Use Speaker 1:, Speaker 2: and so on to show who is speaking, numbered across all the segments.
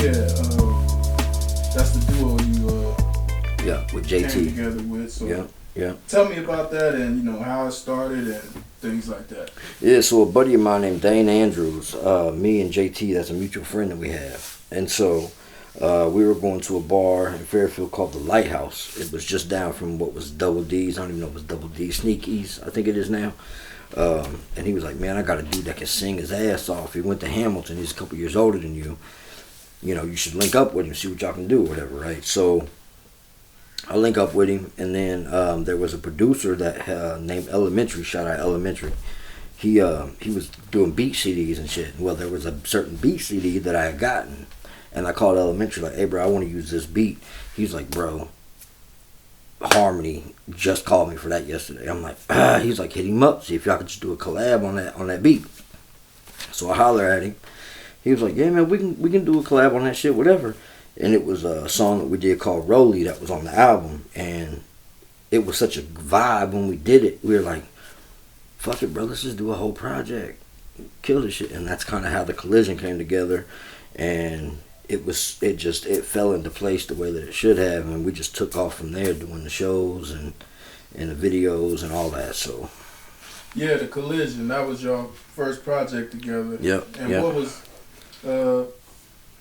Speaker 1: Yeah, that's the duo you
Speaker 2: with
Speaker 1: came
Speaker 2: JT.
Speaker 1: together with. So
Speaker 2: Yeah.
Speaker 1: tell me about that and how it started and things like that.
Speaker 2: Yeah, so a buddy of mine named Dane Andrews, me and JT, that's a mutual friend that we have. And so we were going to a bar in Fairfield called the Lighthouse. It was just down from what was Double D's. I don't even know if it was Double D, Sneakies, I think it is now. And he was like, man, I got a dude that can sing his ass off. He went to Hamilton. He's a couple years older than you. You should link up with him, see what y'all can do or whatever, right? So I link up with him, and then there was a producer that named Elementary. Shout out Elementary. He was doing beat CDs and shit. Well, there was a certain beat CD that I had gotten, and I called Elementary like, hey, bro, I want to use this beat. He's like, bro, Harmony just called me for that yesterday. I'm like, he's like, hit him up, see if y'all could just do a collab on that beat. So I holler at him. He was like, yeah, man, we can do a collab on that shit, whatever. And it was a song that we did called Rolly that was on the album. And it was such a vibe when we did it. We were like, fuck it, bro, let's just do a whole project. Kill this shit. And that's kind of how the Collision came together. And it fell into place the way that it should have. And we just took off from there doing the shows and the videos and all that. So
Speaker 1: yeah, the Collision, that was your first project together.
Speaker 2: Yep.
Speaker 1: And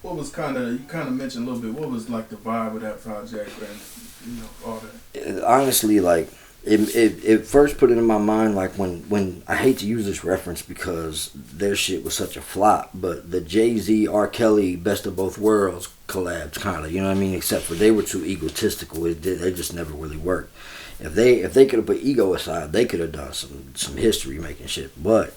Speaker 1: what was kind of, you kind of mentioned a little bit, what was like the vibe of that project and all that?
Speaker 2: Honestly, like it first put it in my mind like when I hate to use this reference because their shit was such a flop, but the Jay-Z, R. Kelly, Best of Both Worlds collabs kind of, you know what I mean, except for they were too egotistical. They just never really worked. If they could have put ego aside, they could have done some history making shit, but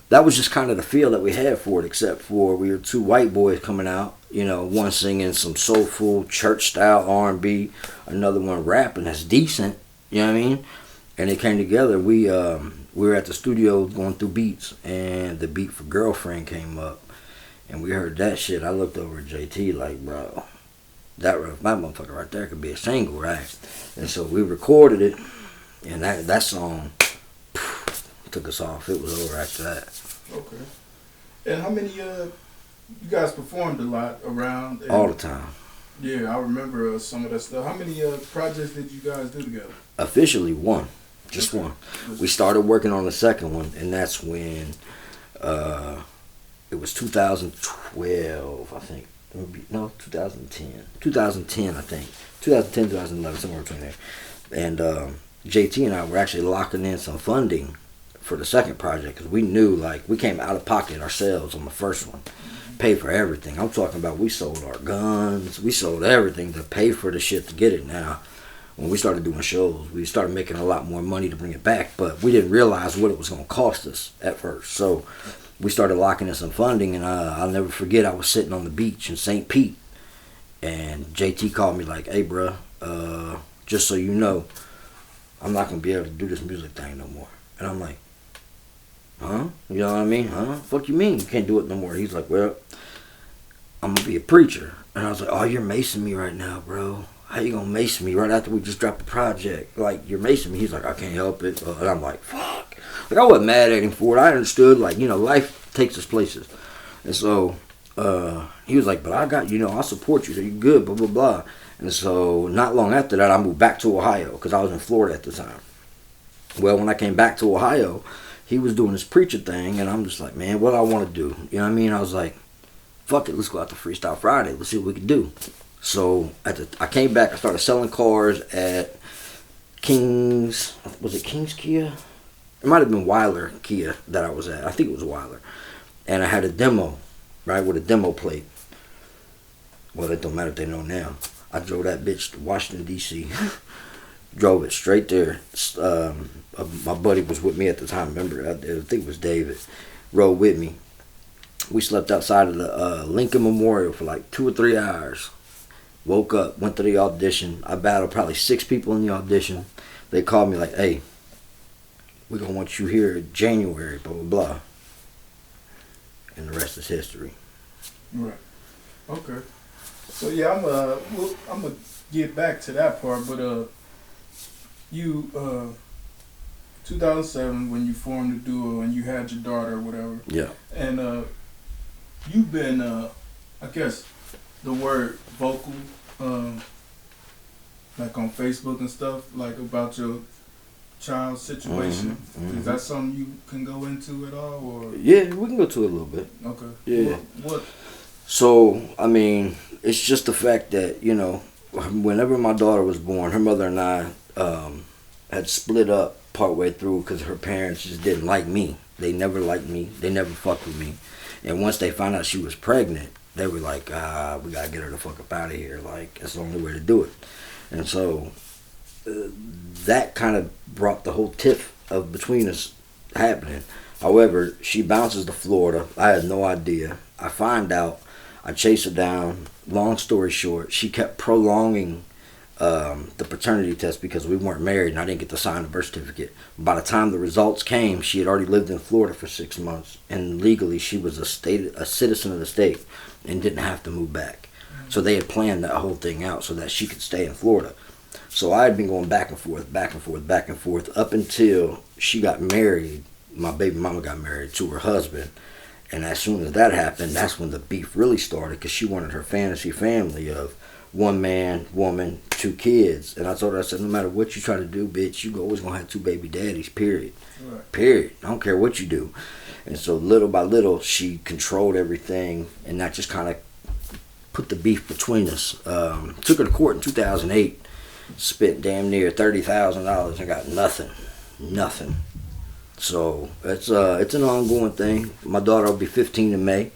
Speaker 2: that was just kind of the feel that we had for it, except for we were two white boys coming out, one singing some soulful church style R&B, another one rapping that's decent, you know what I mean? And it came together. We were at the studio going through beats, and the beat for Girlfriend came up, and we heard that shit. I looked over at JT like, bro, that motherfucker right there could be a single, right? And so we recorded it, and that song took us off. It was over after that.
Speaker 1: Okay. And how many you guys performed a lot around?
Speaker 2: All the time.
Speaker 1: Yeah, I remember some of that stuff. How many projects did you guys do together?
Speaker 2: Officially one. Just one. We started working on the second one, and that's when it was 2012, I think. No, 2010. 2010, I think. 2010, 2011, somewhere between there. And JT and I were actually locking in some funding for the second project because we knew, like, we came out of pocket ourselves on the first one. Paid for everything. I'm talking about we sold our guns. We sold everything to pay for the shit to get it. Now, when we started doing shows, we started making a lot more money to bring it back, but we didn't realize what it was going to cost us at first. So we started locking in some funding, and I'll never forget, I was sitting on the beach in St. Pete, and JT called me like, hey, bruh, just so you know, I'm not going to be able to do this music thing no more. And I'm like, huh? You know what I mean? Huh? Fuck you mean you can't do it no more? He's like, well, I'm going to be a preacher. And I was like, oh, you're macing me right now, bro. How you gonna mace me right after we just dropped the project? Like, you're macing me. He's like, I can't help it. And I'm like, fuck. Like, I wasn't mad at him for it. I understood, like, life takes us places. And so he was like, but I got, I'll support you. So you good, blah, blah, blah. And so not long after that, I moved back to Ohio because I was in Florida at the time. Well, when I came back to Ohio, he was doing this preacher thing, and I'm just like, man, what do I want to do? You know what I mean? I was like, fuck it, let's go out to Freestyle Friday. Let's see what we can do. So I came back, I started selling cars at King's, was it King's Kia? It might have been Weiler Kia that I was at. I think it was Weiler. And I had a demo, right, with a demo plate. Well, it don't matter if they know now. I drove that bitch to Washington, D.C. Drove it straight there. My buddy was with me at the time, remember? I think it was David. Rode with me. We slept outside of the Lincoln Memorial for like 2 or 3 hours. Woke up, went to the audition. I battled probably 6 people in the audition. They called me like, hey, we're going to want you here in January, blah, blah, blah. And the rest is history.
Speaker 1: Right. Okay. So, yeah, I'm going to get back to that part, but you, 2007, when you formed the duo and you had your daughter or whatever.
Speaker 2: Yeah.
Speaker 1: And you've been, I guess, the word vocal, like on Facebook and stuff, like about your child situation? Is that something you can go into at all, or?
Speaker 2: Yeah, we can go to it a little bit.
Speaker 1: Okay.
Speaker 2: Yeah.
Speaker 1: What?
Speaker 2: So, I mean, it's just the fact that, you know, whenever my daughter was born, her mother and I had split up partway through because her parents just didn't like me. They never liked me. They never fucked with me. And once they found out she was pregnant, they were like, we gotta get her the fuck up out of here. Like, that's the only way to do it. And so that kind of brought the whole tiff of between us happening. However, she bounces to Florida. I had no idea. I find out. I chase her down. Long story short, she kept prolonging the paternity test because we weren't married and I didn't get to sign the birth certificate. By the time the results came, she had already lived in Florida for 6 months, and legally she was a citizen of the state and didn't have to move back. So they had planned that whole thing out so that she could stay in Florida. So I had been going back and forth, back and forth, back and forth up until she got married. My baby mama got married to her husband. And as soon as that happened, that's when the beef really started, because she wanted her fantasy family of 1 man, woman, 2 kids. And I told her, I said, no matter what you try to do, bitch, you always going to have 2 baby daddies, period. Right. Period. I don't care what you do. And so little by little, she controlled everything, and that just kind of put the beef between us. Took her to court in 2008, spent damn near $30,000 and got nothing. Nothing. So it's an ongoing thing. My daughter will be 15 in May,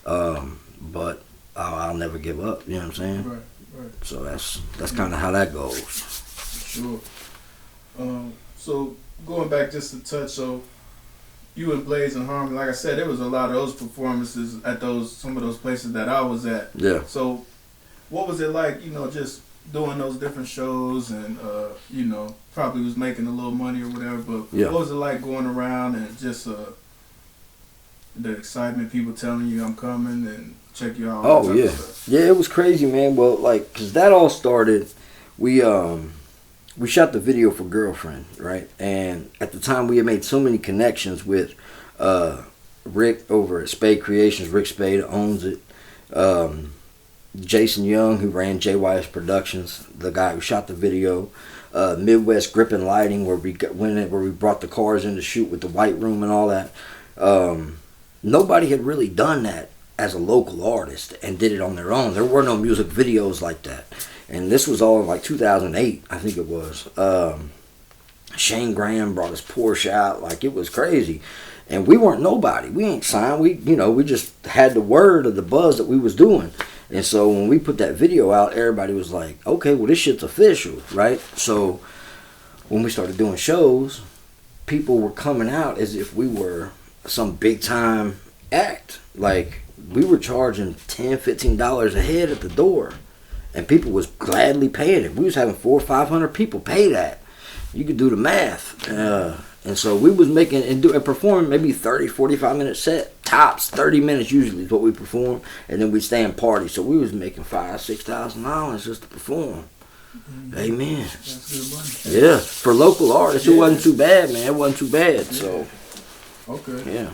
Speaker 2: but I'll never give up. You know what I'm saying?
Speaker 1: Right, right.
Speaker 2: So that's kind of how that goes.
Speaker 1: Sure. So going back just a touch, so you and Blayze and Harmony, like I said, there was a lot of those performances at some of those places that I was at.
Speaker 2: Yeah.
Speaker 1: So what was it like? You know, just doing those different shows, and you know, probably was making a little money or whatever, but
Speaker 2: yeah.
Speaker 1: What was it like going around and just the excitement, people telling you I'm coming and check you out?
Speaker 2: Oh yeah, yeah, it was crazy, man. Well, like, cause that all started, we shot the video for Girlfriend, right? And at the time we had made so many connections with Rick over at Spade Creations. Rick Spade owns it. Jason Young, who ran JYS Productions, the guy who shot the video. Midwest Grip and Lighting, where we brought the cars in to shoot with the white room and all that. Nobody had really done that as a local artist and did it on their own. There were no music videos like that. And this was all in like 2008, I think it was. Shane Graham brought his Porsche out. Like, it was crazy. And we weren't nobody. We ain't signed. We just had the word of the buzz that we was doing. And so when we put that video out, everybody was like, okay, well, this shit's official, right? So when we started doing shows, people were coming out as if we were some big time act. Like, we were charging $10, $15 a head at the door, and people was gladly paying it. We was having 400 or 500 people pay that. You could do the math. And so we was making and performing maybe 30, 45-minute set. Tops, 30 minutes usually is what we perform. And then we'd stay and party. So we was making $5,000, $6,000 just to perform. Mm-hmm. Amen.
Speaker 1: That's good money.
Speaker 2: Yeah. For local artists, it wasn't too bad, man. It wasn't too bad. So,
Speaker 1: okay.
Speaker 2: Yeah.